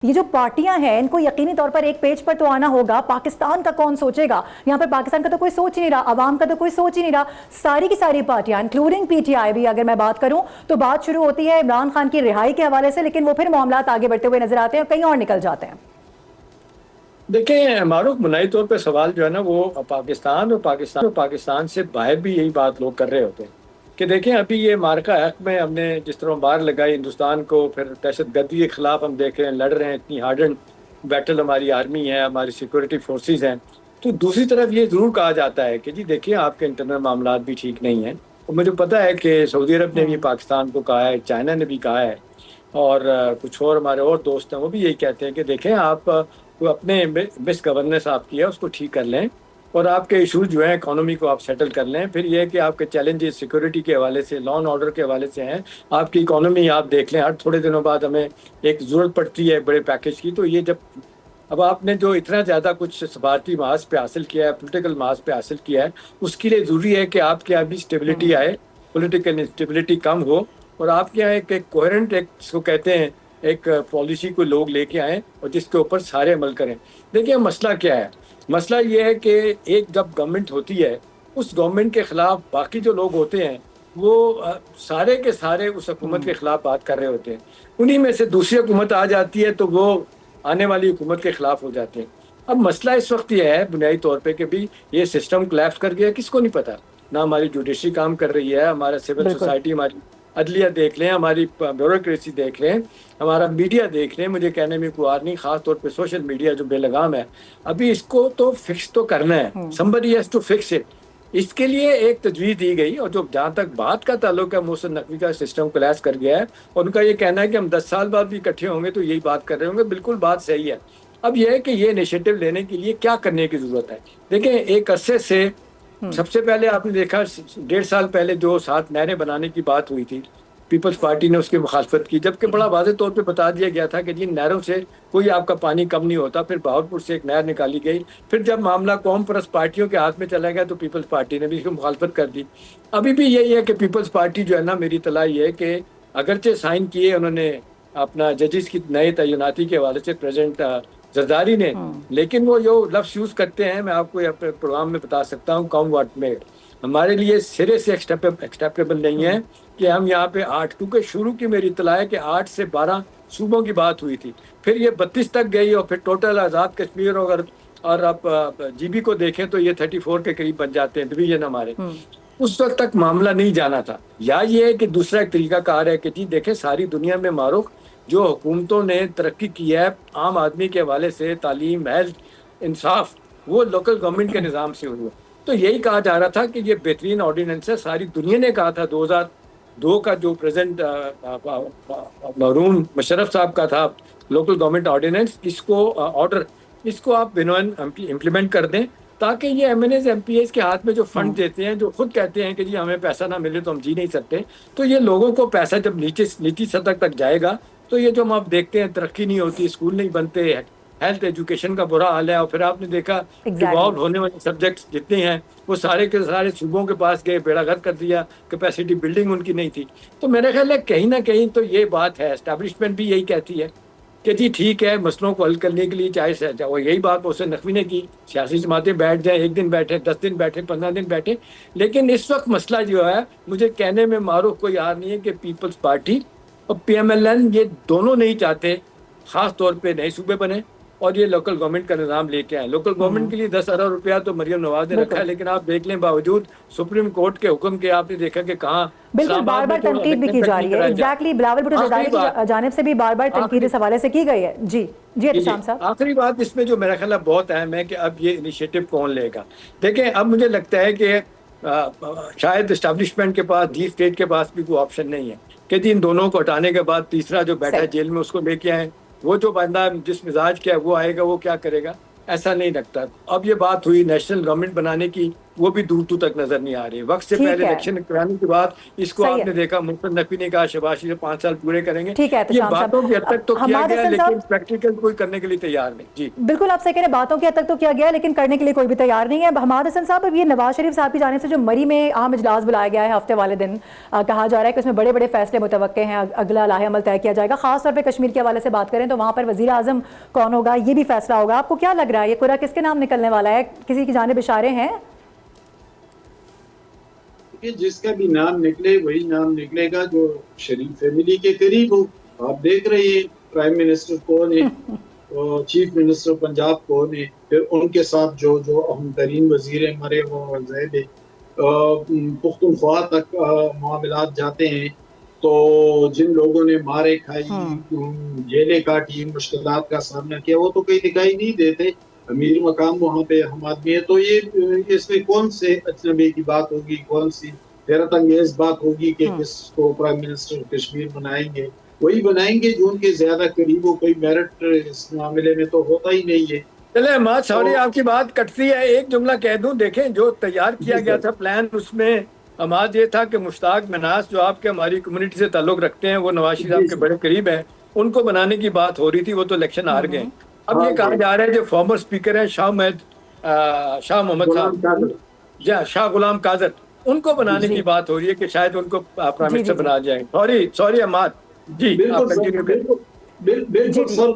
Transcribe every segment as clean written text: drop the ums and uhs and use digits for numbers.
یہ جو پارٹیاں ہیں ان کو یقینی طور پر ایک پیج پر تو آنا ہوگا. پاکستان کا کون سوچے گا؟ یہاں پر پاکستان کا تو کوئی سوچ ہی نہیں رہا, عوام کا تو کوئی سوچ ہی نہیں رہا. ساری کی ساری پارٹیاں انکلوڈنگ پی ٹی آئی بھی اگر میں بات کروں تو بات شروع ہوتی ہے عمران خان کی رہائی کے حوالے سے, لیکن وہ پھر معاملات آگے بڑھتے ہوئے نظر آتے ہیں اور کہیں اور نکل جاتے ہیں. دیکھیں معروف بنائی طور پہ سوال جو ہے نا وہ پاکستان اور پاکستان سے باہر بھی یہی بات لوگ کر رہے ہوتے ہیں کہ دیکھیں ابھی یہ مارکا حق میں ہم نے جس طرح بار لگائی ہندوستان کو, پھر دہشت گردی کے خلاف ہم دیکھ رہے ہیں لڑ رہے ہیں, اتنی ہارڈنڈ بیٹل ہماری آرمی ہے, ہماری سیکورٹی فورسز ہیں. تو دوسری طرف یہ ضرور کہا جاتا ہے کہ جی دیکھیں آپ کے انٹرنل معاملات بھی ٹھیک نہیں ہیں. اور مجھے پتا ہے کہ سعودی عرب نے بھی پاکستان کو کہا ہے, چائنا نے بھی کہا ہے, اور کچھ اور ہمارے اور دوست ہیں وہ بھی یہی کہتے ہیں کہ دیکھیں آپ اپنے مس گورننس آپ کی ہے اس کو ٹھیک کر لیں, اور آپ کے ایشوز جو ہیں اکانومی کو آپ سیٹل کر لیں. پھر یہ کہ آپ کے چیلنجز سیکورٹی کے حوالے سے, لا اینڈ آرڈر کے حوالے سے ہیں, آپ کی اکانومی آپ دیکھ لیں, ہر تھوڑے دنوں بعد ہمیں ایک ضرورت پڑتی ہے بڑے پیکیج کی. تو یہ جب اب آپ نے جو اتنا زیادہ کچھ سفارتی محاذ پہ حاصل کیا ہے, پولیٹیکل محاذ پہ حاصل کیا ہے, اس کے لیے ضروری ہے کہ آپ کے یہاں بھی اسٹیبلٹی آئے, پولیٹیکل اسٹیبلٹی کم ہو, اور آپ کے یہاں ایک کوہرنٹ ایک جس کو کہتے ہیں ایک پالیسی کو لوگ لے کے آئیں اور جس کے اوپر سارے عمل کریں. دیکھیں مسئلہ کیا ہے؟ مسئلہ یہ ہے کہ ایک جب گورنمنٹ ہوتی ہے اس گورنمنٹ کے خلاف باقی جو لوگ ہوتے ہیں وہ سارے کے سارے اس حکومت کے خلاف بات کر رہے ہوتے ہیں. انہی میں سے دوسری حکومت آ جاتی ہے تو وہ آنے والی حکومت کے خلاف ہو جاتے ہیں. اب مسئلہ اس وقت یہ ہے بنیادی طور پہ کہ بھی یہ سسٹم کولیپس کر گیا, کس کو نہیں پتا. نہ ہماری جوڈیشری کام کر رہی ہے, ہمارا سول سوسائٹی, ہماری عدلیہ دیکھ لیں, ہماری بیوروکریسی دیکھ لیں, ہمارا میڈیا دیکھ لیں. مجھے کہنے میں کوئی آر نہیں, خاص طور پہ سوشل میڈیا جو بے لگام ہے. ابھی اس کو تو فکس تو کرنا ہے, somebody has to fix it. اس کے لیے ایک تجویز دی گئی, اور جو جہاں تک بات کا تعلق ہے محسن نقوی کا سسٹم کولیپس کر گیا ہے, اور ان کا یہ کہنا ہے کہ ہم 10 سال بعد بھی اکٹھے ہوں گے تو یہی بات کر رہے ہوں گے. بالکل بات صحیح ہے. اب یہ ہے کہ یہ انیشیٹو لینے کے لیے کیا کرنے کی ضرورت ہے. دیکھیں ایک عرصے سے سب سے پہلے آپ نے دیکھا 1.5 سال پہلے جو 7 نہریں بنانے کی بات ہوئی تھی, پیپلز پارٹی نے اس کی مخالفت کی, جبکہ بڑا واضح طور پہ بتا دیا گیا تھا کہ جن نہروں سے کوئی آپ کا پانی کم نہیں ہوتا. پھر بہاولپور سے ایک نہر نکالی گئی. پھر جب معاملہ قوم پرست پارٹیوں کے ہاتھ میں چلا گیا تو پیپلز پارٹی نے بھی اس کی مخالفت کر دی. ابھی بھی یہی ہے کہ پیپلز پارٹی جو ہے نا, میری اطلاع یہ ہے کہ اگرچہ سائن کیے انہوں نے اپنا ججز کی نئے تعیناتی کے حوالے سے پریزیڈنٹ زرداری نے, لیکن وہ جو لفظ یوز کرتے ہیں میں آپ کو اپنے پروگرام میں بتا سکتا ہوں, کم واٹ میڈ, ہمارے لیے سرے سے ایکسیپٹیبل نہیں ہے کہ ہم یہاں پہ 8, کیونکہ شروع کی میری اطلاع ہے کہ 8 سے 12 صوبوں کی بات ہوئی تھی, پھر یہ 32 تک گئی, اور پھر ٹوٹل آزاد کشمیر اور اب جی بی کو دیکھیں تو یہ 34 کے قریب بن جاتے ہیں ڈویژن ہمارے. اس وقت تک معاملہ نہیں جانا تھا. یا یہ ہے کہ دوسرا ایک طریقہ کار ہے کہ جی دیکھیں ساری دنیا میں معروف جو حکومتوں نے ترقی کی ہے عام آدمی کے حوالے سے, تعلیم, ہیلتھ, انصاف, وہ لوکل گورنمنٹ کے نظام سے ہوئی ہے. تو یہی کہا جا رہا تھا کہ یہ بہترین آرڈیننس ہے. ساری دنیا نے کہا تھا 2002 کا جو پریزیڈنٹ مارون مشرف صاحب کا تھا لوکل گورنمنٹ آرڈیننس, اس کو آرڈر اس کو آپ بنوان امپلیمنٹ کر دیں, تاکہ یہ M N As M P As کے ہاتھ میں جو فنڈ دیتے ہیں, جو خود کہتے ہیں کہ جی ہمیں پیسہ نہ ملے تو ہم جی نہیں سکتے, تو یہ لوگوں کو پیسہ جب نیچی سطح تک جائے گا تو یہ جو ہم آپ دیکھتے ہیں ترقی نہیں ہوتی, اسکول نہیں بنتے, ہیلتھ ایجوکیشن کا برا حال ہے. اور پھر آپ نے دیکھا ایوالو ہونے والے سبجیکٹس جتنے ہیں وہ سارے کے سارے صوبوں کے پاس گئے, بیڑا غرق کر دیا, کیپیسٹی بلڈنگ ان کی نہیں تھی. تو میرا خیال ہے کہیں نہ کہیں تو یہ بات ہے, اسٹیبلشمنٹ بھی یہی کہتی ہے کہ جی ٹھیک ہے مسئلوں کو حل کرنے کے لیے چاہے وہ یہی بات محسن نقوی نے کی, سیاسی جماعتیں بیٹھ جائیں, 1 دن بیٹھے, 10 دن بیٹھے, 15 دن بیٹھے, لیکن اس وقت مسئلہ جو ہے مجھے کہنے میں معروف کو یاد نہیں ہے کہ پیپلز پارٹی اور پی ایم ایل این یہ دونوں نہیں چاہتے خاص طور پہ نئے صوبے بنے اور یہ لوکل گورنمنٹ کا نظام لے کے آئے. لوکل گورنمنٹ کے لیے 10 ارب روپیہ تو مریم نواز نے رکھا ہے, لیکن آپ دیکھ لیں باوجود سپریم کورٹ کے حکم کے آپ نے دیکھا کہ کہاں بالکل بار بار تنقید بھی کی جا رہی ہے. ایگزیکٹلی بلاول بھٹو زرداری کی جانب سے بھی بار بار تنقید اس حوالے سے کی گئی ہے. جی احتشام صاحب, آخری بات اس میں جو میرا خیال ہے بہت اہم ہے کہ اب یہ انیشیٹو کون لے گا. دیکھیں اب مجھے لگتا ہے کہ شاید اسٹیبلشمنٹ کے پاس, ڈیپ اسٹیٹ کے پاس بھی کوئی آپشن نہیں ہے کہ جی ان دونوں کو ہٹانے کے بعد تیسرا جو بیٹھا ہے جیل میں اس کو لے کے آئیں, وہ جو بندہ جس مزاج کا ہے وہ آئے گا, وہ کیا کرے گا, ایسا نہیں لگتا. اب یہ بات ہوئی نیشنل گورنمنٹ بنانے کی, وہ بھی دور دور تک نظر نہیں آ رہی. وقت سے ٹھیک پہلے ہے. الیکشن کرانے کے بعد اس کو صحیح آپ ہے. نے دیکھا محسن نقوی نے کہا شہباز شریف 5 سال پورے کریں گے. ٹھیک ہے یہ احتشام باتوں کی حد تک تو صاحب. کیا حماد گیا حسن لیکن صاحب, پریکٹیکل کوئی کرنے کے لیے تیار نہیں. جی بالکل آپ سے کہہ رہے ہیں باتوں کی حد تک تو کیا گیا لیکن کرنے کے لیے کوئی بھی تیار نہیں ہے. حماد حسن صاحب, اب یہ نواز شریف صاحب کی جانب سے جو مری میں اہم اجلاس بلایا گیا ہے ہفتے والے دن, کہا جا رہا ہے کہ اس میں بڑے بڑے فیصلے متوقع ہیں, اگلا لاہ عمل طے کیا جائے گا. خاص طور پہ کشمیر کے حوالے سے بات کریں تو وہاں پر وزیر اعظم کون ہوگا یہ بھی فیصلہ ہوگا. آپ کو کیا لگ رہا ہے یہ قرعہ کس کے نام نکلنے والا ہے؟ کسی کی جانب اشارے ہیں؟ جس کا بھی نام نکلے وہی نام نکلے گا جو شریف فیملی کے قریب ہو. آپ دیکھ رہے ہیں پرائم منسٹر کون ہے, چیف منسٹر پنجاب کون ہے, پھر ان کے ساتھ جو اہم ترین وزیر مرے وہ زید ہے. پختونخوا تک معاملات جاتے ہیں تو جن لوگوں نے مارے کھائی, جیلیں کاٹی, مشکلات کا سامنا کیا, وہ تو کہیں دکھائی نہیں دیتے. امیر مقام وہاں پہ ہم آدمی ہے. تو یہ اس میں کون سے اجنبی کی بات ہوگی, کون سی حیرت انگیز بات ہوگی کہ کس کو پرائم منسٹر کشمیر بنائیں گے؟ وہی بنائیں گے جو ان کے زیادہ قریب ہو. کوئی میرٹ اس معاملے میں تو ہوتا ہی نہیں ہے. چلے احمد, سوری آپ کی بات کٹتی ہے, ایک جملہ کہہ دوں. دیکھیں جو تیار کیا گیا تھا پلان, اس میں احمد یہ تھا کہ مشتاق مناس جو آپ کے ہماری کمیونٹی سے تعلق رکھتے ہیں, وہ نواز شریف صاحب کے بڑے قریب ہیں, ان کو بنانے کی بات ہو رہی تھی. وہ تو الیکشن ہار گئے. اب یہ کہا جا رہا ہے جو فارمر اسپیکر ہیں شاہ محمد صاحب, شاہ غلام قادر, ان کو بنانے کی بات ہو رہی ہے کہ شاید ان کو پرائم منسٹر بنا جائیں. سوری احمد جی, بالکل سر,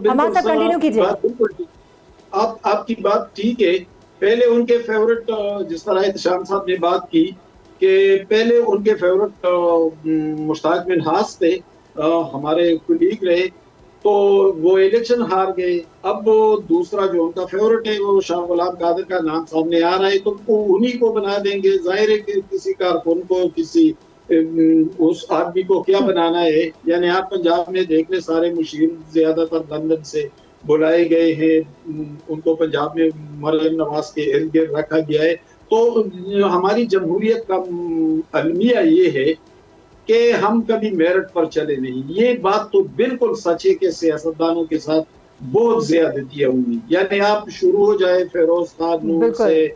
آپ کی بات ٹھیک ہے. پہلے ان کے فیورٹ, جس طرح احتشام صاحب نے بات کی کہ پہلے ان کے فیورٹ مشتاق منہاس تھے, ہمارے کولیگ رہے, تو وہ الیکشن ہار گئے. اب وہ دوسرا جو ان کا فیورٹ ہے وہ شاہ غلام قادر کا نام سامنے آ رہا ہے, تو انہی کو بنا دیں گے. ظاہر ہے کہ کسی کارکن کو, کسی اس آدمی کو کیا بنانا ہے. یعنی آپ پنجاب میں دیکھ لیں, سارے مشیر زیادہ تر لندن سے بلائے گئے ہیں, ان کو پنجاب میں مریم نواز کے ارد گرد رکھا گیا ہے. تو ہماری جمہوریت کا المیہ یہ ہے کہ ہم کبھی میرٹ پر چلے نہیں. یہ بات تو بالکل سچ ہے کہ سیاستدانوں کے ساتھ بہت زیادتیاں ہوئی. یعنی آپ شروع ہو جائے فیروز خان نور سے,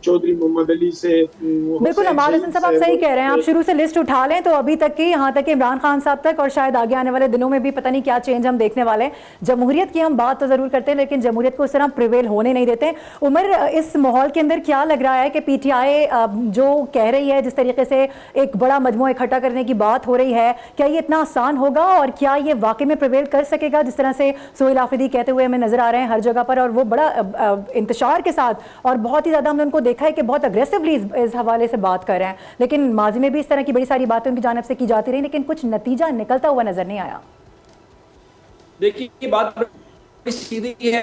چودھری محمد علی سے. بالکل حماد حسن صاحب, آپ صحیح کہہ رہے ہیں. آپ شروع سے لسٹ اٹھا لیں تو ابھی تک کی, یہاں تک کہ عمران خان صاحب تک, اور شاید آگے آنے والے دنوں میں بھی پتہ نہیں کیا چینج ہم دیکھنے والے ہیں. جمہوریت کی ہم بات تو ضرور کرتے ہیں لیکن جمہوریت کو اس طرح پریویل ہونے نہیں دیتے. عمر, اس ماحول کے اندر کیا لگ رہا ہے کہ پی ٹی آئی جو کہہ رہی ہے, جس طریقے سے ایک بڑا مجموعہ اکٹھا کرنے کی بات ہو رہی ہے, کیا یہ اتنا آسان ہوگا اور کیا یہ واقعی میں پریویل کر سکے گا جس طرح سے سہیل آفریدی کہتے ہوئے ہمیں نظر آ رہے ہیں ہر جگہ پر, اور وہ بڑا انتشار کے ساتھ اور بہت ہی زیادہ ہم نے ان کو دیکھا ہے کہ بہت اگریسولی اس حوالے سے بات کر رہے ہیں. لیکن ماضی میں بھی اس طرح کی بڑی ساری باتیں ان کی جانب سے کی جاتی رہی لیکن کچھ نتیجہ نکلتا ہوا نظر نہیں آیا. دیکھیے یہ بات سیدھی ہے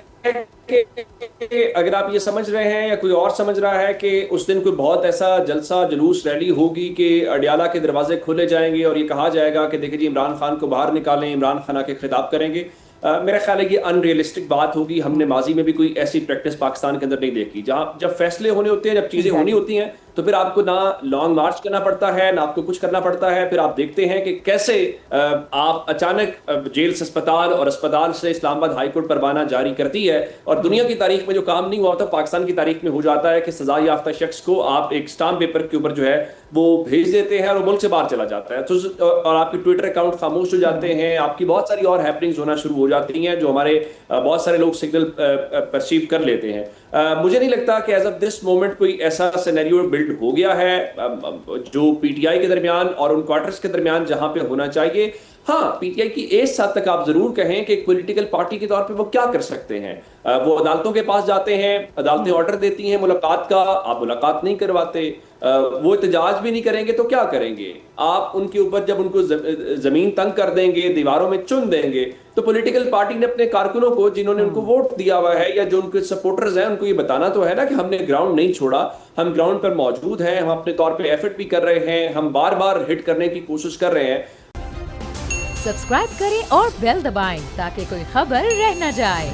کہ اگر آپ یہ سمجھ رہے ہیں یا کوئی اور سمجھ رہا ہے کہ اس دن کوئی بہت ایسا جلسہ جلوس ریلی ہوگی کہ اڈیالہ کے دروازے کھولے جائیں گے اور یہ کہا جائے گا کہ دیکھیں جی عمران خان کو باہر نکالیں, عمران خان آ کے خطاب کریں گے, میرا خیال ہے یہ ان ریئلسٹک بات ہوگی. ہم نے ماضی میں بھی کوئی ایسی پریکٹس پاکستان کے اندر نہیں دیکھی. جب فیصلے ہونے ہوتے ہیں, جب چیزیں ہونی ہوتی ہیں, تو پھر آپ کو نہ لانگ مارچ کرنا پڑتا ہے, نہ آپ کو کچھ کرنا پڑتا ہے. پھر آپ دیکھتے ہیں کہ کیسے آپ اچانک جیل سے اسپتال اور اسپتال سے اسلام آباد ہائی کورٹ پروانہ جاری کرتی ہے, اور دنیا کی تاریخ میں جو کام نہیں ہوا ہوتا پاکستان کی تاریخ میں ہو جاتا ہے کہ سزا یافتہ شخص کو آپ ایک اسٹامپ پیپر کے اوپر جو ہے وہ بھیج دیتے ہیں اور وہ ملک سے باہر چلا جاتا ہے. اور آپ کے ٹویٹر اکاؤنٹ خاموش ہو جاتے ہیں, آپ کی بہت ساری اور ہیپننگز ہونا شروع ہو جاتی ہیں جو ہمارے بہت سارے لوگ سگنل پرسیو کر لیتے ہیں. مجھے نہیں لگتا کہ ایز آف دس مومنٹ کوئی ایسا سینیریو بلڈ ہو گیا ہے جو پی ٹی آئی کے درمیان اور ان کوارٹرز کے درمیان جہاں پہ ہونا چاہیے. ہاں, پی ٹی آئی کی اس حد تک آپ ضرور کہیں کہ ایک پولیٹیکل پارٹی کے طور پہ وہ کیا کر سکتے ہیں. وہ عدالتوں کے پاس جاتے ہیں, عدالتیں آرڈر دیتی ہیں ملاقات کا, آپ ملاقات نہیں کرواتے. وہ احتجاج بھی نہیں کریں گے تو کیا کریں گے آپ؟ ان کے اوپر جب ان کو زمین تنگ کر دیں گے, دیواروں میں چن دیں گے, تو پولیٹیکل پارٹی نے اپنے کارکنوں کو جنہوں نے ان کو ووٹ دیا ہوا ہے یا جو ان کے سپورٹرز ہیں ان کو یہ بتانا تو ہے نا کہ ہم نے گراؤنڈ نہیں چھوڑا, ہم گراؤنڈ پر موجود ہیں, ہم اپنے طور پہ ایفرٹ بھی کر رہے ہیں, ہم بار بار ہٹ کرنے کی کوشش کر رہے ہیں. سبسکرائب کریں اور بیل دبائیں تاکہ کوئی خبر رہ نہ جائے.